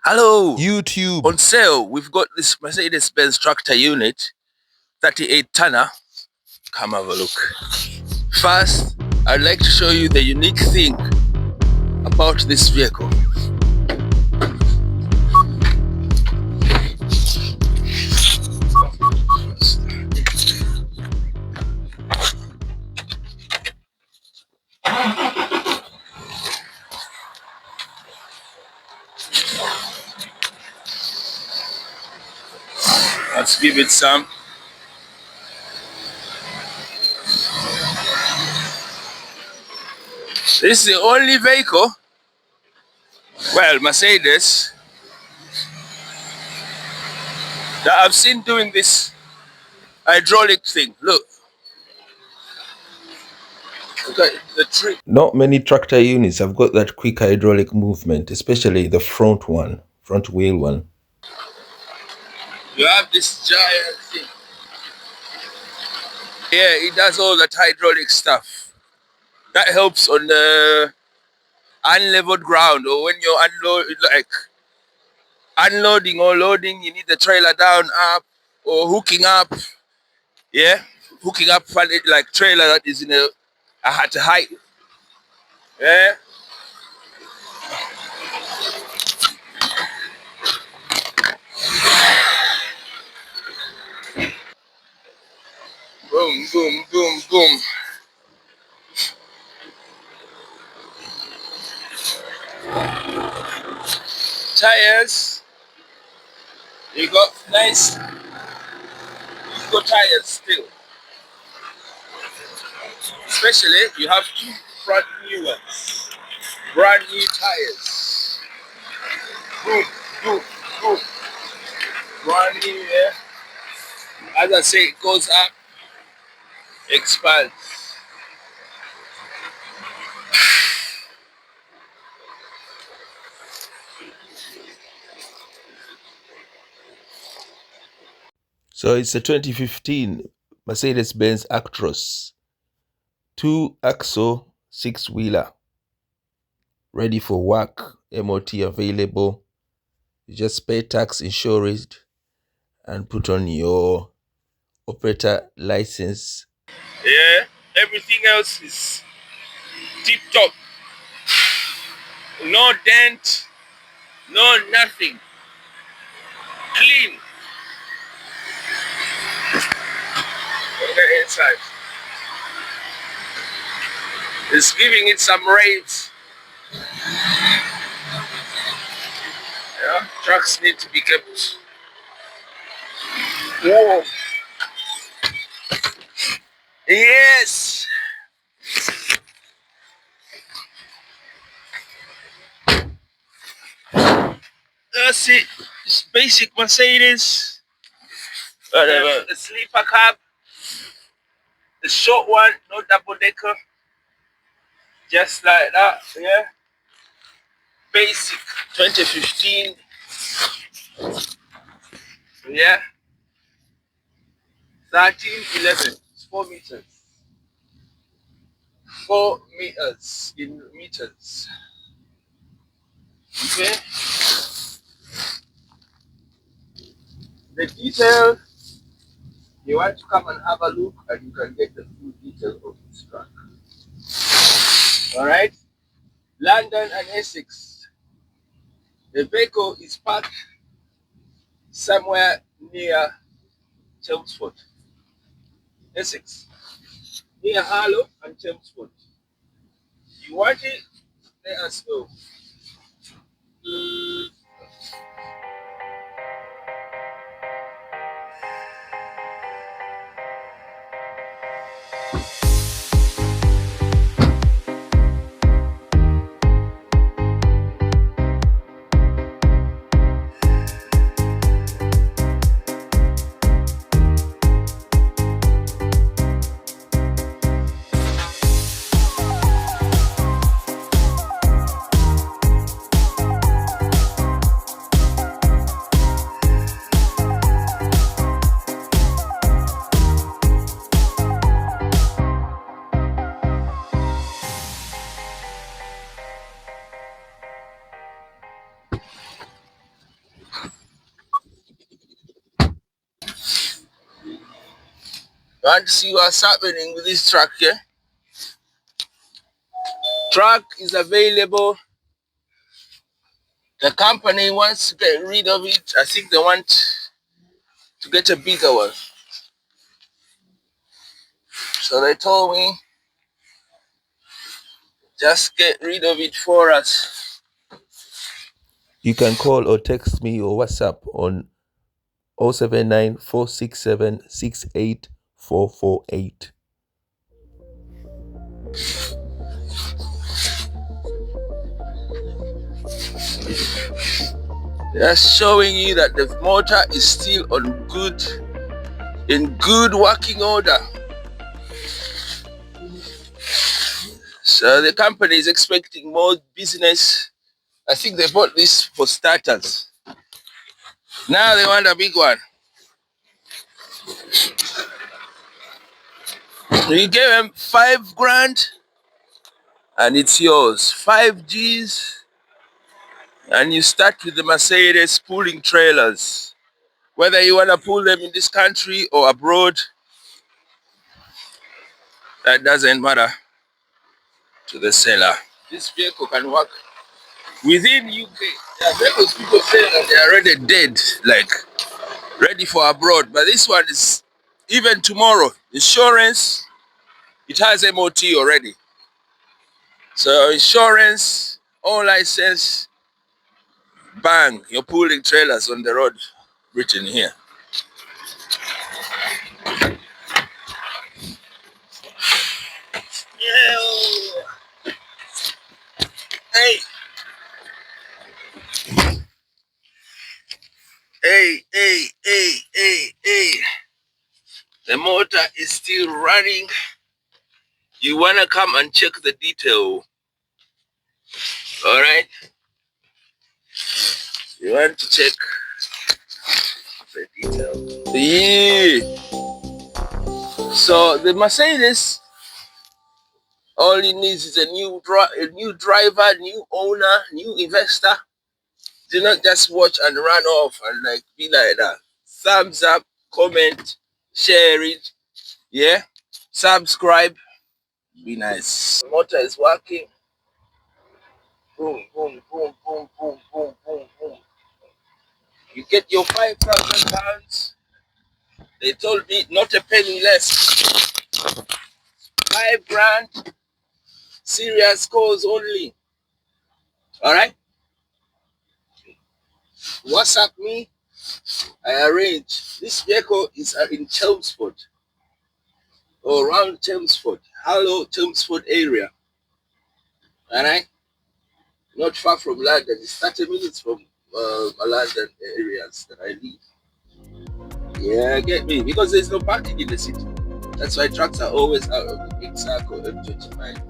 Hello. YouTube. On sale, we've got this Mercedes-Benz tractor unit, 38 tonner. Come have a look. First, I'd like to show you the unique thing about this vehicle. Let's give it some. This is the only vehicle, well, Mercedes, that I've seen doing this hydraulic thing. Look at the tree. Not many tractor units have got that quick hydraulic movement, especially the front wheel one. You have this giant thing. Yeah, it does all that hydraulic stuff. That helps on the unleveled ground, or when you're unloading or loading, you need the trailer down, up, or hooking up. Yeah, hooking up like trailer that is in a height. Yeah. Boom, boom, boom, boom. Tires. You got nice eco tires still. Especially, you have two front new ones. Brand new tires. Boom, boom, boom. Brand new, yeah. As I say, it goes up, expands. So it's a 2015 Mercedes-Benz Actros 2-axle 6-wheeler, ready for work, MOT available. You just pay tax, insure it, and put on your operator license. Yeah, everything else is tip top. No dent, no nothing. Clean. Okay, inside. It's giving it some raves. Yeah, trucks need to be kept warm. Yes. That's it. It's basic Mercedes. Whatever. The sleeper cab. The short one, no double decker. Just like that, yeah. Basic 2015. Yeah. 1311. It's 4 meters. 4 meters in meters. Okay. The detail, you want to come and have a look and you can get the full detail of this truck. Alright? London and Essex. The vehicle is parked somewhere near Chelmsford. Essex. Near Harlow and Chelmsford. You want it? Let us know. want to see what's happening with this truck here? Truck is available. The company wants to get rid of it. I think they want to get a bigger one. So they told me, just get rid of it for us. You can call or text me or WhatsApp on 079 467 68448. That's showing you that the motor is still in good working order. So the company is expecting more business. I think they bought this for starters. Now they want a big one. You give them 5 grand and it's yours. 5 G's and you start with the Mercedes pulling trailers. Whether you want to pull them in this country or abroad, that doesn't matter to the seller. This vehicle can work within UK. There are vehicles people say that they are already dead, like ready for abroad. But this one is even tomorrow. Insurance, it has MOT already. So insurance, all license, bang, you're pulling trailers on the road, written here. Yeah. Hey. Hey. The motor is still running. You want to come and check the detail. All right. You want to check the detail. Yeah. So the Mercedes, all it needs is a new driver, new owner, new investor. Do not just watch and run off and like be like that. Thumbs up, comment, share it, yeah. Subscribe. Be nice. The motor is working. Boom, boom, boom, boom, boom, boom, boom, boom. You get your £5,000. They told me not a penny less. 5 grand. Serious calls only. Alright? WhatsApp me. I arrange. This vehicle is in Chelmsford. Or around Chelmsford. Harlow, Chelmsford area. Alright? Not far from London. It's 30 minutes from London areas that I live. Yeah, get me. Because there's no parking in the city. That's why trucks are always out of the big circle M25.